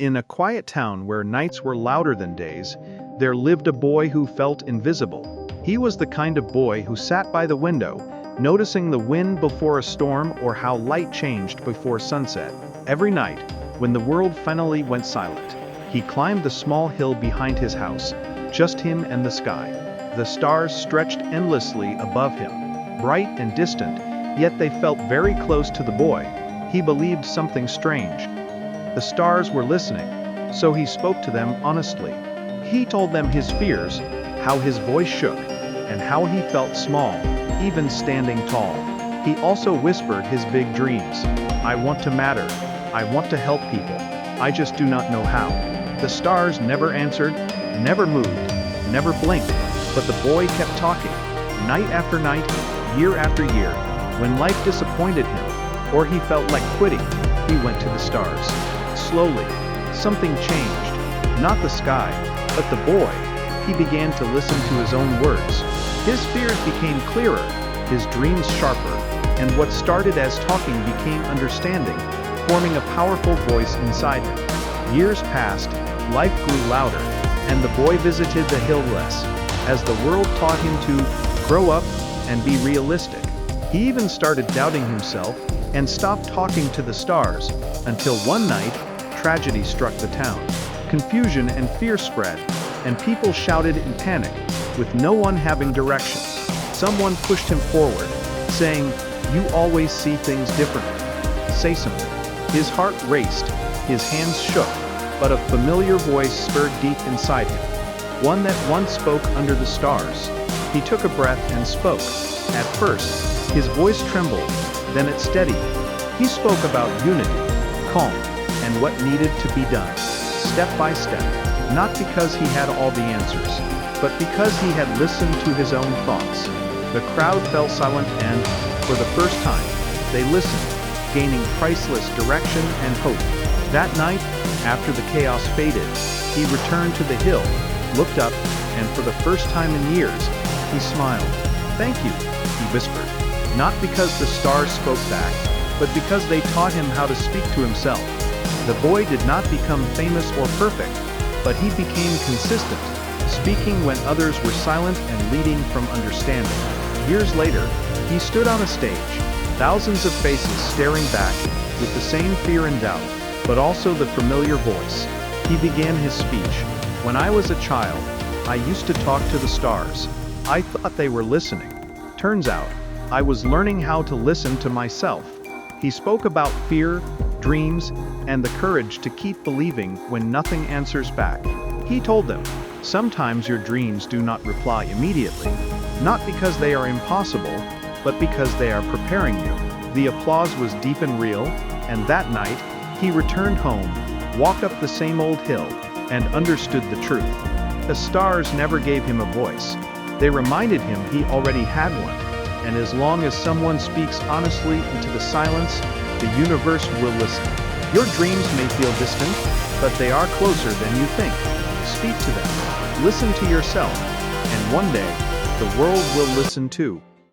In a quiet town where nights were louder than days, there lived a boy who felt invisible. He was the kind of boy who sat by the window, noticing the wind before a storm or how light changed before sunset. Every night, when the world finally went silent, he climbed the small hill behind his house, just him and the sky. The stars stretched endlessly above him, bright and distant, yet they felt very close to the boy. He believed something strange. The stars were listening, so he spoke to them honestly. He told them his fears, how his voice shook, and how he felt small, even standing tall. He also whispered his big dreams. I want to matter. I want to help people. I just do not know how. The stars never answered, never moved, never blinked, but the boy kept talking, night after night, year after year. When life disappointed him, or he felt like quitting, he went to the stars. Slowly, something changed. Not the sky, but the boy. He began to listen to his own words. His fears became clearer, his dreams sharper, and what started as talking became understanding, forming a powerful voice inside him. Years passed, life grew louder, and the boy visited the hill less, as the world taught him to grow up and be realistic. He even started doubting himself and stopped talking to the stars, until one night, tragedy struck the town. Confusion and fear spread, and people shouted in panic, with no one having direction. Someone pushed him forward, saying, "You always see things differently. Say something." His heart raced, his hands shook, but a familiar voice stirred deep inside him, one that once spoke under the stars. He took a breath and spoke. At first, his voice trembled, then it steadied. He spoke about unity, calm, and what needed to be done, step by step, not because he had all the answers, but because he had listened to his own thoughts. The crowd fell silent and, for the first time, they listened, gaining priceless direction and hope. That night, after the chaos faded, he returned to the hill, looked up, and for the first time in years, he smiled. "Thank you," he whispered, not because the stars spoke back, but because they taught him how to speak to himself. The boy did not become famous or perfect, but he became consistent, speaking when others were silent and leading from understanding. Years later, he stood on a stage, thousands of faces staring back, with the same fear and doubt, but also the familiar voice. He began his speech. "When I was a child, I used to talk to the stars. I thought they were listening. Turns out, I was learning how to listen to myself." He spoke about fear, dreams, and the courage to keep believing when nothing answers back. He told them, "Sometimes your dreams do not reply immediately, not because they are impossible, but because they are preparing you." The applause was deep and real, and that night, he returned home, walked up the same old hill, and understood the truth. The stars never gave him a voice. They reminded him he already had one, and as long as someone speaks honestly into the silence, the universe will listen. Your dreams may feel distant, but they are closer than you think. Speak to them, listen to yourself, and one day, the world will listen too.